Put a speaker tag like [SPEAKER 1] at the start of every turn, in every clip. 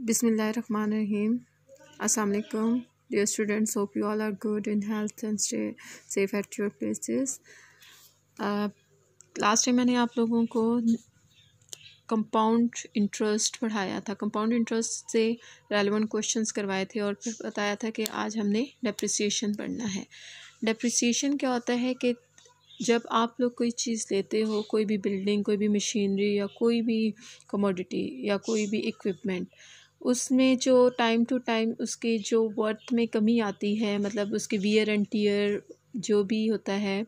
[SPEAKER 1] Bismillahirrahmanirrahim. Assalamu alaikum. Dear students, hope you all are good in health and stay safe at your places. Last time मैंने आप लोगों को compound interest पढ़ाया था। Compound interest से relevant questions करवाए थे और फिर बताया था कि आज हमने डेप्रिसिएशन पढ़ना है। डेप्रिसिएशन क्या होता है कि जब आप लोग कोई चीज़ लेते हो, कोई भी बिल्डिंग, कोई भी मशीनरी या कोई भी कमोडिटी या कोई भी इक्विपमेंट, उसमें जो टाइम टू टाइम उसके जो वर्थ में कमी आती है, मतलब उसके वियर एंड टियर जो भी होता है,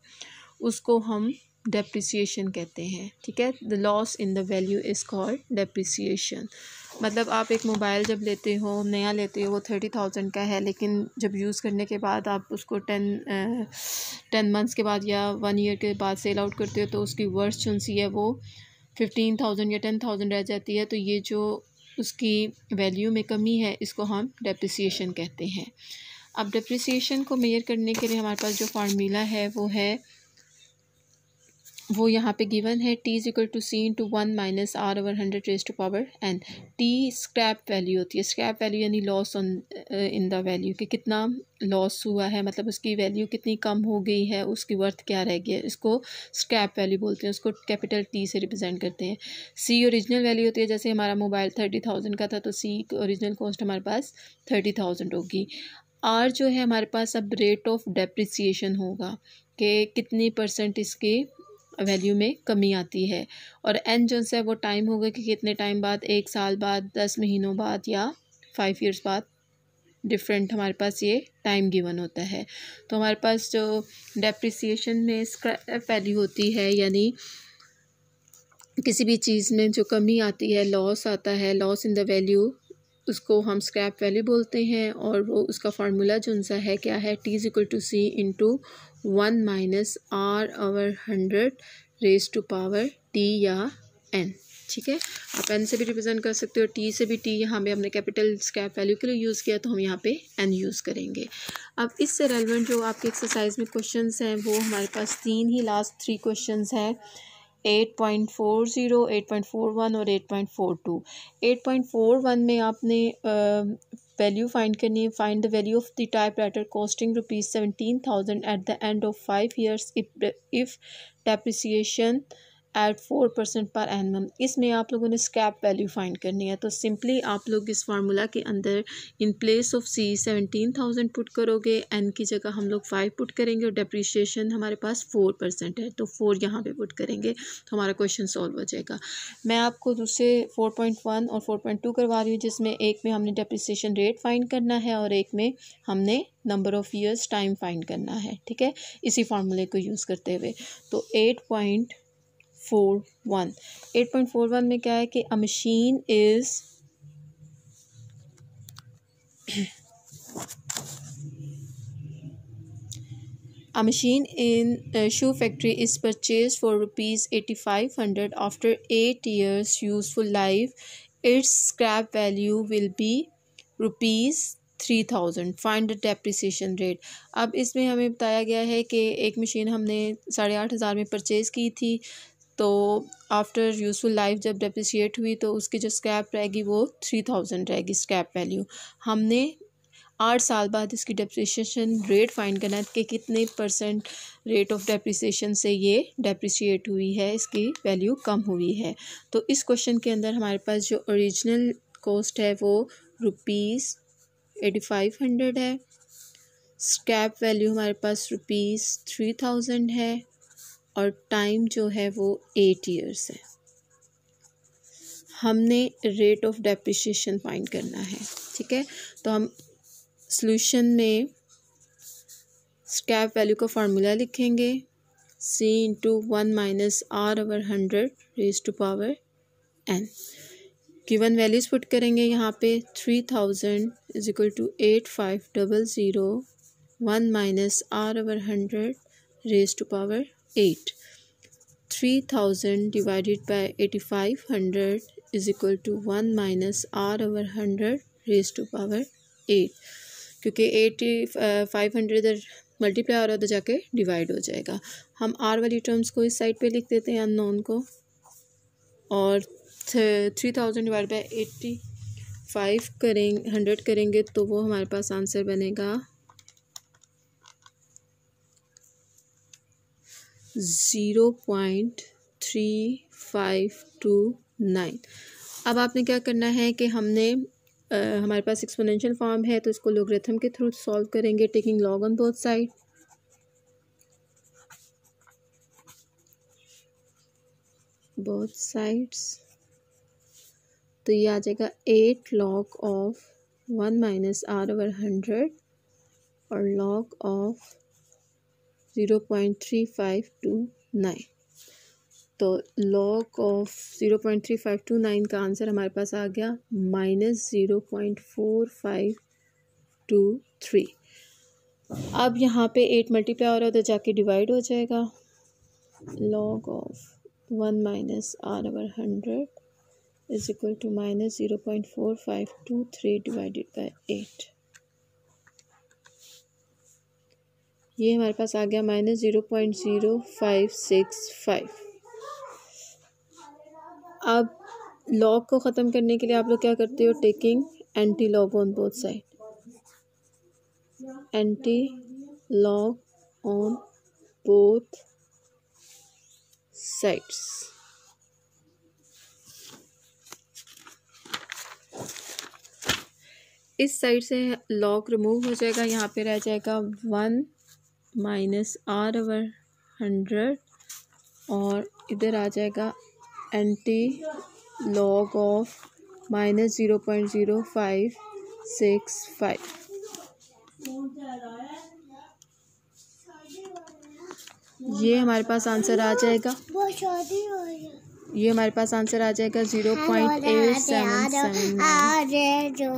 [SPEAKER 1] उसको हम डेप्रिसिएशन कहते हैं। ठीक है, the loss in the value is called depreciation. मतलब आप एक मोबाइल जब लेते हो, नया लेते हो, वो 30,000 का है, लेकिन जब यूज़ करने के बाद आप उसको 10 मंथ्स के बाद या 1 ईयर के बाद सेल आउट करते हो, तो उसकी वर्थ जो सी है वो 15,000 या 10,000 रह जाती है। तो ये जो उसकी वैल्यू में कमी है, इसको हम डेप्रिसिएशन कहते हैं। अब डेप्रिसिएशन को मेजर करने के लिए हमारे पास जो फार्मूला है वो यहाँ पे गिवन है, T is equal to C into 1 minus R over 100 raise to power N। T scrap value होती है। स्क्रैप वैल्यू यानी loss on in the value, कि कितना लॉस हुआ है, मतलब उसकी वैल्यू कितनी कम हो गई है, उसकी वर्थ क्या रह गई है, इसको स्क्रैप वैल्यू बोलते हैं। उसको कैपिटल T से रिप्रेजेंट करते हैं। C ओरिजिनल वैल्यू होती है। जैसे हमारा मोबाइल 30,000 का था, तो C ओरिजिनल कॉस्ट हमारे पास 30,000 होगी। R जो है हमारे पास अब रेट ऑफ डेप्रिसिएशन होगा, कि कितनी % इसकी वैल्यू में कमी आती है। और N जो है वो टाइम होगा, कि कितने टाइम बाद, 1 साल बाद, 10 महीनों बाद या 5 ईयर्स बाद, डिफरेंट हमारे पास ये टाइम गिवन होता है। तो हमारे पास जो डेप्रिसिएशन में स्क्रैप वैल्यू होती है, यानी किसी भी चीज़ में जो कमी आती है, लॉस आता है, लॉस इन द वैल्यू, उसको हम स्क्रैप वैल्यू बोलते हैं। और वो उसका फार्मूला जो सा है क्या है, T is equal to C into 1 minus R over 100 raise to power T या N। ठीक है, आप N से भी रिप्रेजेंट कर सकते हो, T से भी। T यहाँ पे हमने कैपिटल स्क्रैप वैल्यू के लिए यूज़ किया, तो हम यहाँ पे N यूज़ करेंगे। अब इससे रेलेवेंट जो आपके एक्सरसाइज में क्वेश्चंस हैं, वो हमारे पास लास्ट 3 क्वेश्चंस हैं, 8.40, 8.41 और 8.42। 8.41 में आपने वैल्यू फाइंड करनी है। Find the value of the typewriter costing ₹17,000 at the end of 5 years if depreciation eight 4% per annum. इसमें आप लोगों ने स्क्रैप वैल्यू फाइंड करनी है। तो सिंपली आप लोग इस फार्मूला के अंदर in place of C 17,000 put करोगे, N की जगह हम लोग 5 पुट करेंगे, और डेप्रिसिएशन हमारे पास 4% है, तो 4 यहाँ पे पुट करेंगे, तो हमारा क्वेश्चन सॉल्व हो जाएगा। मैं आपको दूसरे 4.1 और 4.2 करवा रही हूँ, जिसमें एक में हमने डेप्रिसिएशन रेट फाइंड करना है और एक में हमने number of years time find करना है। ठीक है, इसी फार्मूले को यूज़ करते हुए। तो 8.41 में क्या है कि अ machine is A machine in a shoe factory is purchased for ₹8,500 after 8 years useful life. Its scrap value will be ₹3,000. Find the depreciation rate. अब इसमें हमें बताया गया है कि एक मशीन हमने 8,500 में परचेज़ की थी, तो आफ्टर यूज़फुल लाइफ जब डेप्रिसिएट हुई, तो उसकी जो स्क्रैप रहेगी वो 3,000 रहेगी स्क्रैप वैल्यू। हमने 8 साल बाद इसकी डेप्रिसिएशन रेट फाइंड करना है, कि कितने % रेट ऑफ डेप्रिसिएशन से ये डेप्रिसिएट हुई है, इसकी वैल्यू कम हुई है। तो इस क्वेश्चन के अंदर हमारे पास जो ओरिजिनल कॉस्ट है वो ₹8,500 है, स्क्रैप वैल्यू हमारे पास ₹3,000 है, और टाइम जो है वो 8 ईयर्स है। हमने रेट ऑफ डेप्रिसिएशन फाइंड करना है। ठीक है, तो हम सॉल्यूशन में स्क्रैप वैल्यू का फार्मूला लिखेंगे, C into 1 minus R over 100 raise to power N। Given values put करेंगे यहाँ पे। 3,000 is equal to 8,500 1 minus R over 100 raise to power 8। 3,000 divided by 8,500 is equal to 1 minus R over 100 raise to power 8, क्योंकि 8,500 इधर multiply हो रहा है, तो जाके डिवाइड हो जाएगा। हम R वाली टर्म्स को इस साइड पे लिख देते हैं, अननोन को, और 3,000 डिवाइड बाई 100 करेंगे तो वो हमारे पास आंसर बनेगा 0.3529। अब आपने क्या करना है कि हमने हमारे पास एक्सपोनेंशियल फॉर्म है तो इसको लॉगरिथम के थ्रू सॉल्व करेंगे, taking log on both sides. तो ये आ जाएगा 8 log of 1 minus are over 100 और log ऑफ 0.3529। तो log ऑफ 0.3529 का आंसर हमारे पास आ गया -0.4523। अब यहाँ पे 8 मल्टीप्लाई हो रहा है तो जाके डिवाइड हो जाएगा। log of 1 minus are over 100 is equal to -0.4523 divided by 8। ये हमारे पास आ गया -0.0565। अब लॉग को ख़त्म करने के लिए आप लोग क्या करते हो, taking anti log on both side, anti log on both sides. इस साइड से लॉग रिमूव हो जाएगा, यहाँ पे रह जाएगा 1 माइनस आर ओवर 100 और इधर आ जाएगा एंटी लॉग ऑफ -0.0565। ये हमारे पास आंसर आ जाएगा, ये हमारे पास आंसर आ जाएगा 0.8779।